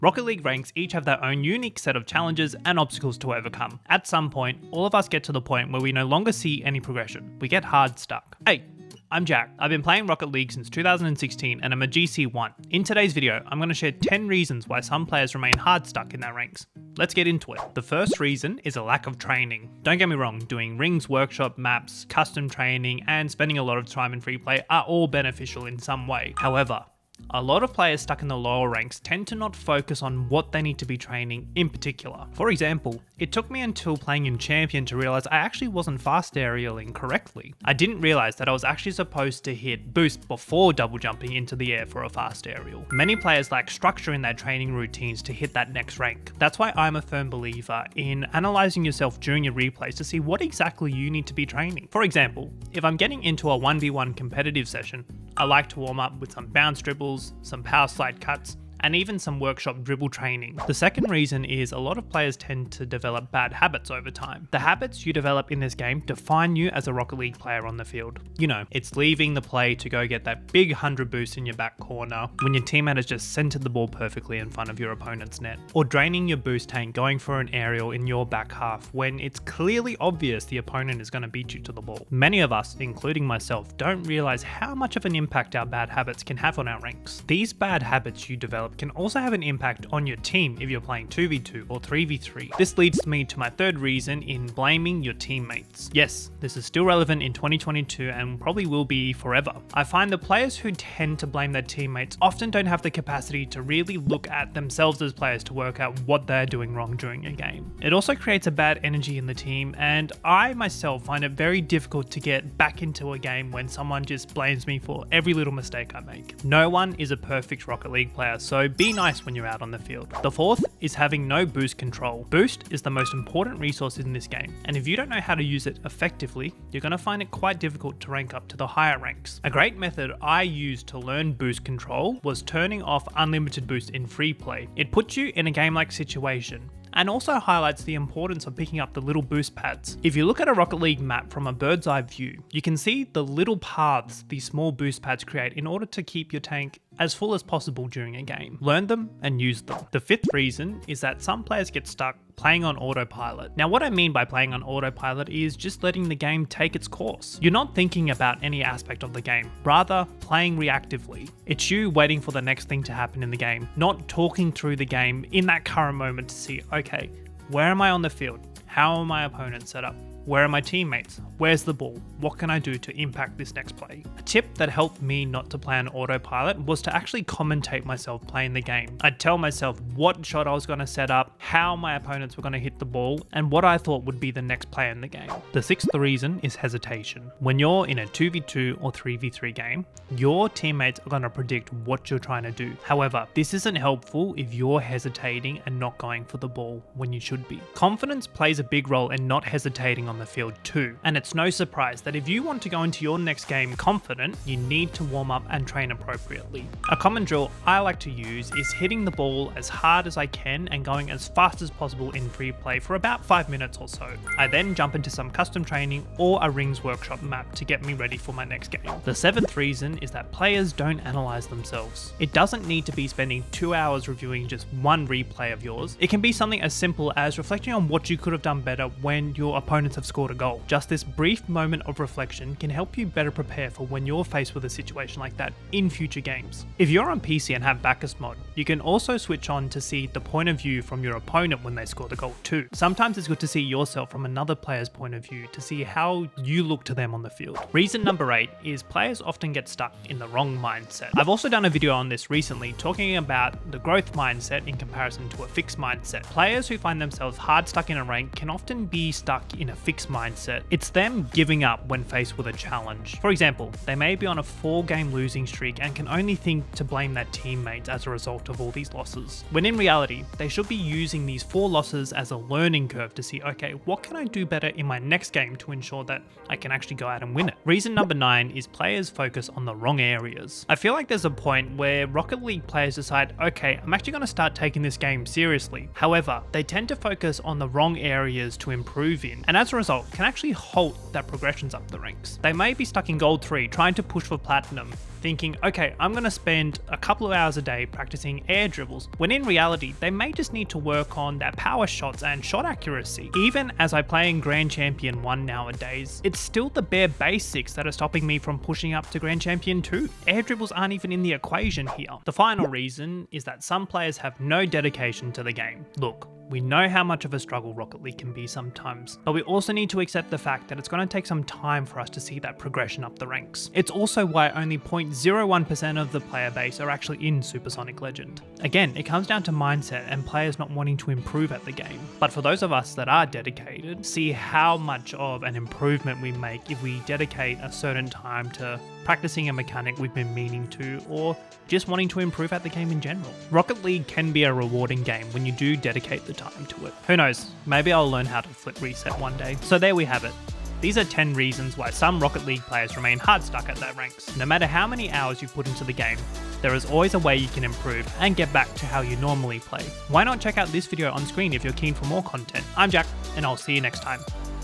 Rocket League ranks each have their own unique set of challenges and obstacles to overcome. At some point, all of us get to the point where we no longer see any progression. We get hard stuck. Hey, I'm Jack. I've been playing Rocket League since 2016 and I'm a GC1. In today's video, I'm going to share 10 reasons why some players remain hard stuck in their ranks. Let's get into it. The first reason is a lack of training. Don't get me wrong, doing rings, workshop maps, custom training, and spending a lot of time in free play are all beneficial in some way. However, a lot of players stuck in the lower ranks tend to not focus on what they need to be training in particular. For example, it took me until playing in Champion to realize I actually wasn't fast aerialing correctly. I didn't realize that I was actually supposed to hit boost before double jumping into the air for a fast aerial. Many players lack structure in their training routines to hit that next rank. That's why I'm a firm believer in analyzing yourself during your replays to see what exactly you need to be training. For example, if I'm getting into a 1v1 competitive session, I like to warm up with some bounce dribbles, some power slide cuts, and even some workshop dribble training. The second reason is a lot of players tend to develop bad habits over time. The habits you develop in this game define you as a Rocket League player on the field. You know, it's leaving the play to go get that big 100 boost in your back corner when your teammate has just centered the ball perfectly in front of your opponent's net. Or draining your boost tank going for an aerial in your back half when it's clearly obvious the opponent is going to beat you to the ball. Many of us, including myself, don't realize how much of an impact our bad habits can have on our ranks. These bad habits you develop can also have an impact on your team if you're playing 2v2 or 3v3. This leads me to my third reason in blaming your teammates. Yes, this is still relevant in 2022 and probably will be forever. I find the players who tend to blame their teammates often don't have the capacity to really look at themselves as players to work out what they're doing wrong during a game. It also creates a bad energy in the team, and I myself find it very difficult to get back into a game when someone just blames me for every little mistake I make. No one is a perfect Rocket League player, so be nice when you're out on the field. The fourth is having no boost control. Boost is the most important resource in this game, and if you don't know how to use it effectively, you're going to find it quite difficult to rank up to the higher ranks. A great method I used to learn boost control was turning off unlimited boost in free play. It puts you in a game-like situation, and also highlights the importance of picking up the little boost pads. If you look at a Rocket League map from a bird's eye view, you can see the little paths these small boost pads create in order to keep your tank as full as possible during a game. Learn them and use them. The fifth reason is that some players get stuck playing on autopilot. Now, what I mean by playing on autopilot is just letting the game take its course. You're not thinking about any aspect of the game, rather playing reactively. It's you waiting for the next thing to happen in the game, not talking through the game in that current moment to see, okay, where am I on the field? How are my opponents set up? Where are my teammates? Where's the ball? What can I do to impact this next play? A tip that helped me not to play on autopilot was to actually commentate myself playing the game. I'd tell myself what shot I was going to set up, how my opponents were going to hit the ball, and what I thought would be the next play in the game. The sixth reason is hesitation. When you're in a 2v2 or 3v3 game, your teammates are going to predict what you're trying to do. However, this isn't helpful if you're hesitating and not going for the ball when you should be. Confidence plays a big role in not hesitating on the field too, and it's no surprise that if you want to go into your next game confident, you need to warm up and train appropriately. A common drill I like to use is hitting the ball as hard as I can and going as fast as possible in free play for about 5 minutes or so. I then jump into some custom training or a rings workshop map to get me ready for my next game. The seventh reason is that players don't analyze themselves. It doesn't need to be spending 2 hours reviewing just one replay of yours. It can be something as simple as reflecting on what you could have done better when your opponents have scored a goal. Just this brief moment of reflection can help you better prepare for when you're faced with a situation like that in future games. If you're on PC and have Backus mod, you can also switch on to see the point of view from your opponent when they score the goal too. Sometimes it's good to see yourself from another player's point of view to see how you look to them on the field. Reason number 8 is players often get stuck in the wrong mindset. I've also done a video on this recently talking about the growth mindset in comparison to a fixed mindset. Players who find themselves hard stuck in a rank can often be stuck in a fixed mindset. It's them giving up when faced with a challenge. For example, they may be on a 4-game losing streak and can only think to blame their teammates as a result of all these losses. When in reality, they should be using these 4 losses as a learning curve to see, okay, what can I do better in my next game to ensure that I can actually go out and win it? Reason number 9 is players focus on the wrong areas. I feel like there's a point where Rocket League players decide, okay, I'm actually going to start taking this game seriously. However, they tend to focus on the wrong areas to improve in, and as a result can actually halt that progressions up the ranks. They may be stuck in Gold 3 trying to push for Platinum, thinking, okay, I'm going to spend a couple of hours a day practicing air dribbles, when in reality, they may just need to work on their power shots and shot accuracy. Even as I play in Grand Champion 1 nowadays, it's still the bare basics that are stopping me from pushing up to Grand Champion 2. Air dribbles aren't even in the equation here. The final reason is that some players have no dedication to the game. Look, we know how much of a struggle Rocket League can be sometimes, but we also need to accept the fact that it's going to take some time for us to see that progression up the ranks. It's also why only 0.01% of the player base are actually in Supersonic Legend. Again, it comes down to mindset and players not wanting to improve at the game. But for those of us that are dedicated, see how much of an improvement we make if we dedicate a certain time to practicing a mechanic we've been meaning to, or just wanting to improve at the game in general. Rocket League can be a rewarding game when you do dedicate the time to it. Who knows, maybe I'll learn how to flip reset one day. So there we have it. These are 10 reasons why some Rocket League players remain hard stuck at that ranks. No matter how many hours you put into the game, there is always a way you can improve and get back to how you normally play. Why not check out this video on screen if you're keen for more content? I'm Jack, and I'll see you next time.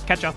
Catch ya.